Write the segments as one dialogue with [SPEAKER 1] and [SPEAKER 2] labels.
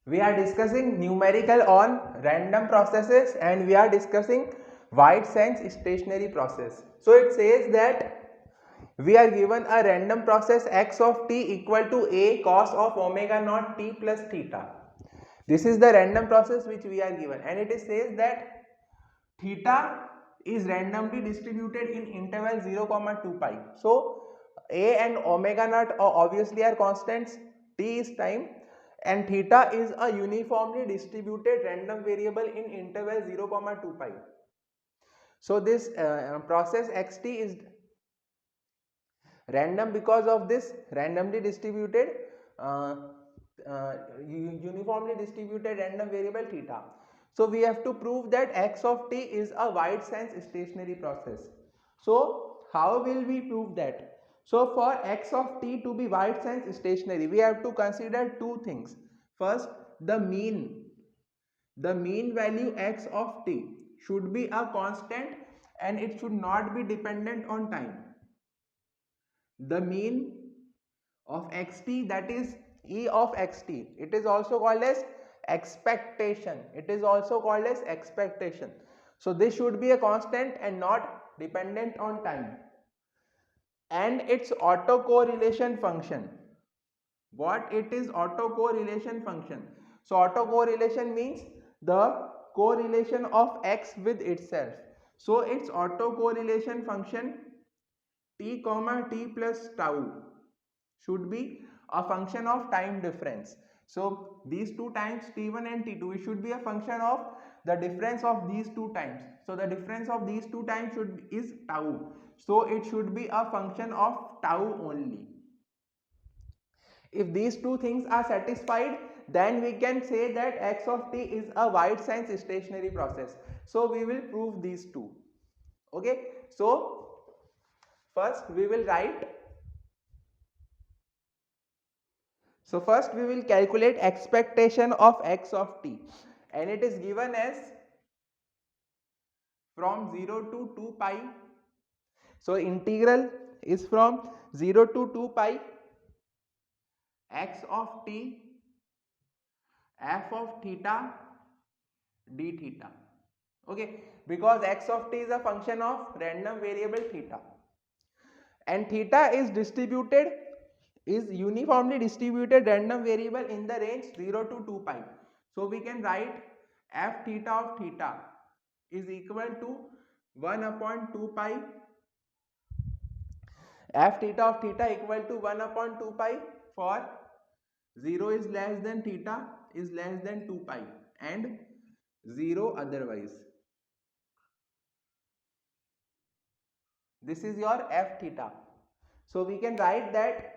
[SPEAKER 1] We are discussing numerical on random processes and we are discussing wide sense stationary process. So it says that we are given a random process x of t equal to a cos of omega naught t plus theta. This is the random process which we are given, and it says that theta is randomly distributed in interval 0 comma 2 pi. So a and omega naught obviously are constants, t is time, and theta is a uniformly distributed random variable in interval 0 comma 2 pi. So this process xt is random because of this randomly distributed uh, uniformly distributed random variable theta. So we have to prove that x of t is a wide sense stationary process. So how will we prove that? So for x of t to be wide sense stationary, we have to consider two things. First, the mean value x of t should be a constant and it should not be dependent on time. The mean of xt, that is e of xt, it is also called as expectation. It is also called as expectation. So this should be a constant and not dependent on time. And its autocorrelation function, what it is autocorrelation function? So autocorrelation means the correlation of x with itself. So its autocorrelation function t comma t plus tau should be a function of time difference. So these two times t1 and t2, it should be a function of the difference of these two times. So the difference of these two times is tau. So it should be a function of tau only. If these two things are satisfied, then we can say that x of t is a wide sense stationary process. So we will prove these two. Okay, so first we will write. So first we will calculate expectation of x of t, and it is given as from 0 to 2 pi. So integral is from 0 to 2 pi x of t f of theta d theta. Okay, because x of t is a function of random variable theta, and theta is uniformly distributed random variable in the range 0 to 2 pi. So we can write f theta of theta is equal to 1 upon 2 pi, f theta of theta equal to 1 upon 2 pi for 0 is less than theta is less than 2 pi and 0 otherwise. This is your f theta. So we can write that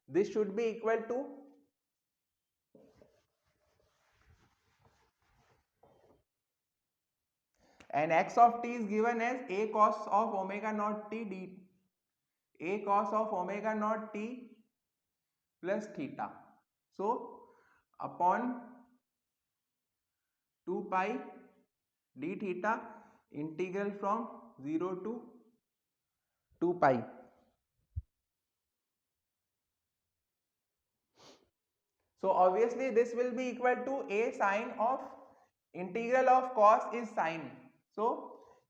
[SPEAKER 1] this should be equal to and x of t is given as a cos of omega naught t d a cos of omega naught t plus theta. So upon 2 pi d theta integral from 0 to 2 pi. So obviously this will be equal to a sine of integral of cos is sine. So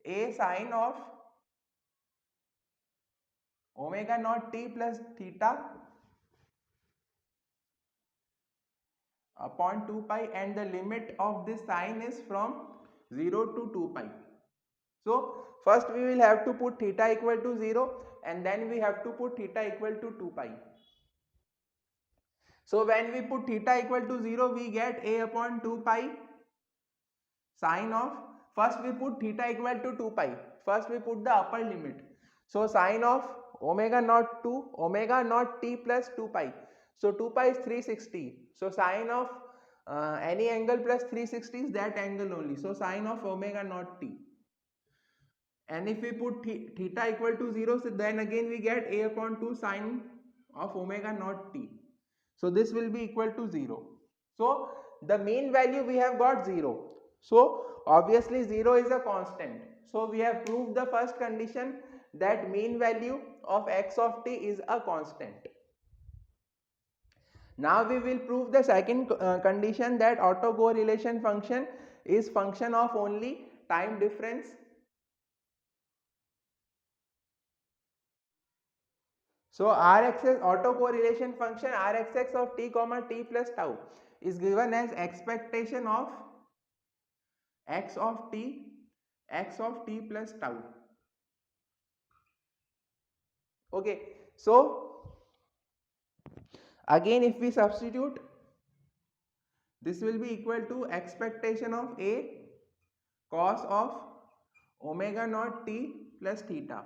[SPEAKER 1] a sine of omega naught t plus theta upon 2 pi, and the limit of this sine is from 0 to 2 pi. So first we will have to put theta equal to 0 and then we have to put theta equal to 2 pi. So when we put theta equal to 0, we get a upon 2 pi sine of, first we put theta equal to 2 pi, first we put the upper limit. So sine of omega naught to omega naught t plus 2 pi. So 2 pi is 360. So sine of any angle plus 360 is that angle only. So sine of omega naught t. And if we put theta equal to 0, so then again we get a upon 2 sine of omega naught t. So this will be equal to 0. So the mean value we have got 0. So obviously 0 is a constant. So we have proved the first condition, that mean value of x of t is a constant. Now we will prove the second condition, that autocorrelation function is function of only time difference. So Rxx autocorrelation function Rxx of t comma t plus tau is given as expectation of x of t plus tau. Okay, so again if we substitute, this will be equal to expectation of a cos of omega naught t plus theta,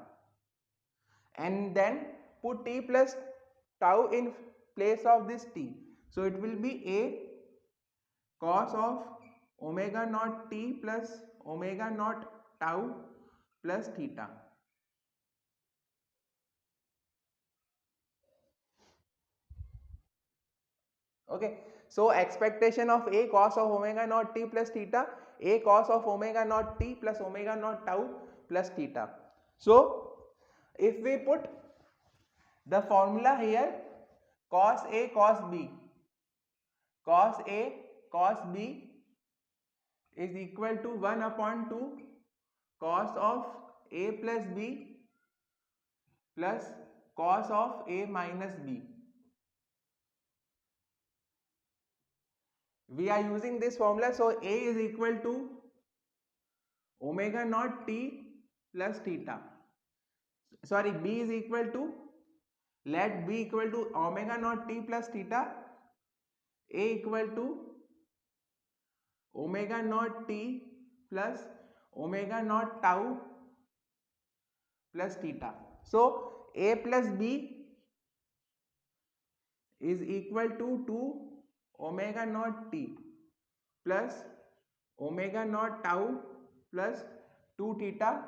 [SPEAKER 1] and then put t plus tau in place of this t. So it will be a cos of omega naught t plus omega naught tau plus theta. Okay, so expectation of a cos of omega naught t plus theta, a cos of omega naught t plus omega naught tau plus theta. So if we put the formula here, cos a cos b, cos a cos b is equal to 1 upon 2 cos of a plus b plus cos of a minus b. We are using this formula, so a is equal to omega naught t plus theta. Sorry, b is equal to, let b equal to omega naught t plus theta, a equal to omega naught t plus omega naught tau plus theta. So a plus b is equal to 2 omega naught t plus omega naught tau plus 2 theta,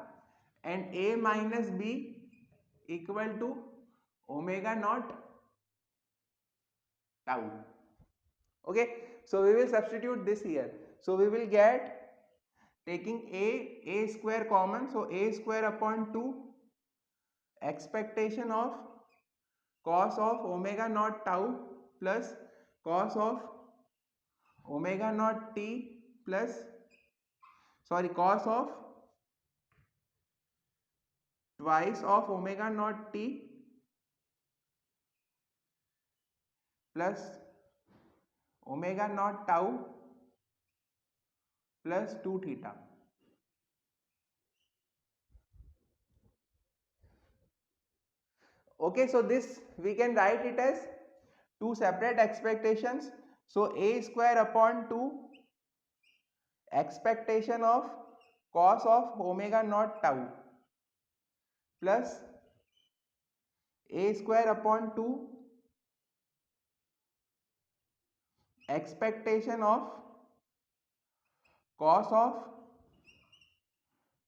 [SPEAKER 1] and a minus b equal to omega naught tau. Okay, so we will substitute this here. So we will get, taking a square common, so a square upon 2 expectation of cos of omega naught tau plus cos of omega naught t plus, sorry, cos of twice of omega naught t plus omega naught tau plus 2 theta. Okay, so this we can write it as two separate expectations. So a square upon 2 expectation of cos of omega naught tau plus a square upon 2 expectation of cos of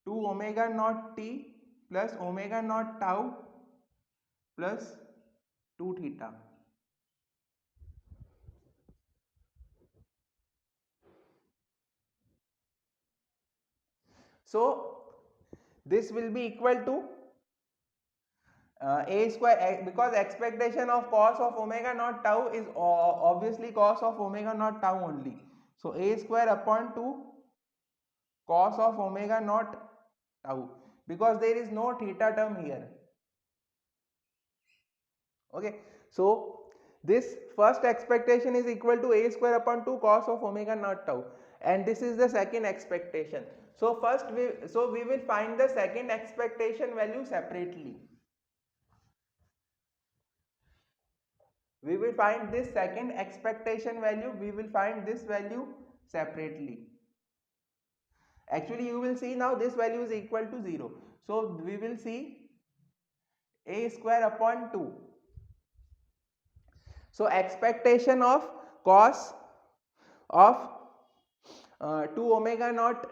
[SPEAKER 1] 2 omega naught t plus omega naught tau plus 2 theta. So this will be equal to a square, because expectation of cos of omega naught tau is obviously cos of omega naught tau only. So a square upon 2 cos of omega naught tau, because there is no theta term here. Okay, so this first expectation is equal to a square upon 2 cos of omega naught tau, and this is the second expectation. So first we will find the second expectation value separately. We will find this second expectation value, we will find this value separately. Actually you will see now this value is equal to 0. So we will see a square upon 2. So expectation of cos of 2 omega naught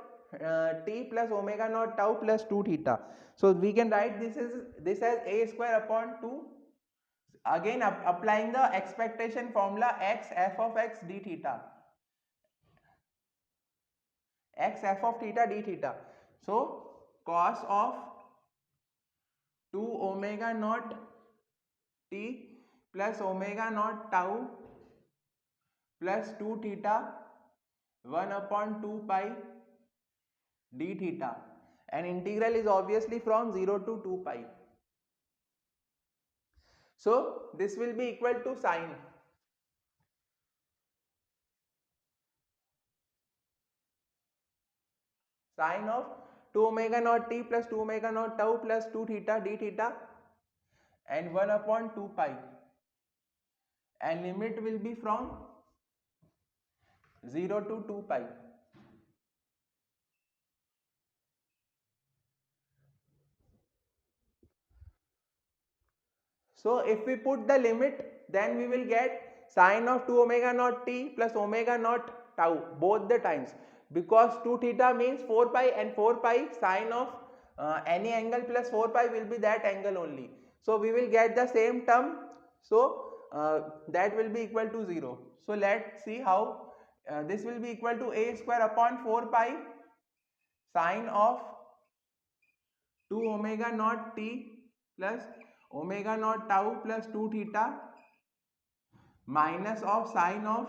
[SPEAKER 1] t plus omega naught tau plus 2 theta. So we can write this as a square upon 2. Again applying the expectation formula, x f of x d theta, x f of theta d theta. So cos of 2 omega naught t plus omega naught tau plus 2 theta 1 upon 2 pi d theta, and integral is obviously from 0 to 2 pi. So this will be equal to sine of 2 omega naught t plus 2 omega naught tau plus 2 theta d theta and 1 upon 2 pi, and limit will be from 0 to 2 pi. So if we put the limit, then we will get sine of 2 omega naught t plus omega naught tau both the times, because 2 theta means 4 pi and 4 pi sine of any angle plus 4 pi will be that angle only. So we will get the same term, so that will be equal to 0. So let's see how this will be equal to a square upon 4 pi sine of 2 omega naught t plus omega naught tau plus 2 theta minus of sine of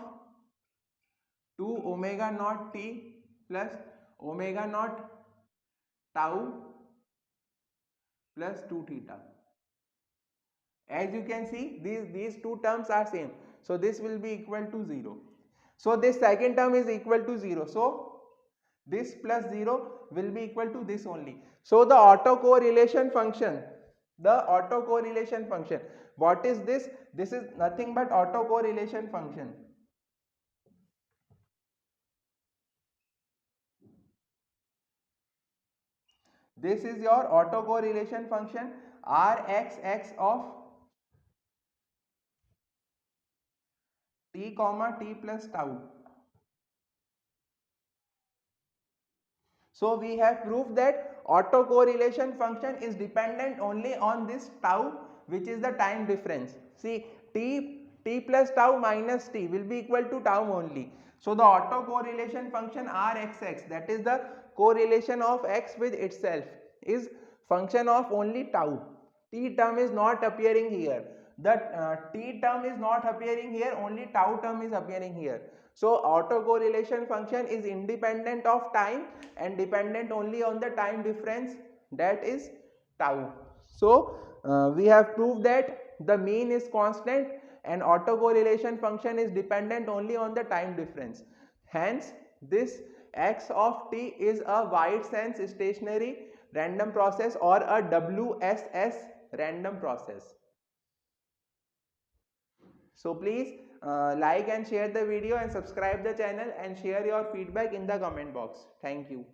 [SPEAKER 1] 2 omega naught t plus omega naught tau plus 2 theta. As you can see, these two terms are same, so this will be equal to 0. So this second term is equal to 0, so this plus 0 will be equal to this only. So the autocorrelation function, what is this? This is nothing but autocorrelation function. This is your autocorrelation function Rxx of t comma t plus tau. So we have proved that autocorrelation function is dependent only on this tau, which is the time difference. See, t plus tau minus t will be equal to tau only. So the autocorrelation function Rxx, that is the correlation of x with itself, is function of only tau. T term is not appearing here. The t term is not appearing here, only tau term is appearing here. So autocorrelation function is independent of time and dependent only on the time difference, that is tau. So we have proved that the mean is constant and autocorrelation function is dependent only on the time difference. Hence this x of t is a wide sense stationary random process or a WSS random process. So please like and share the video and subscribe the channel and share your feedback in the comment box. Thank you.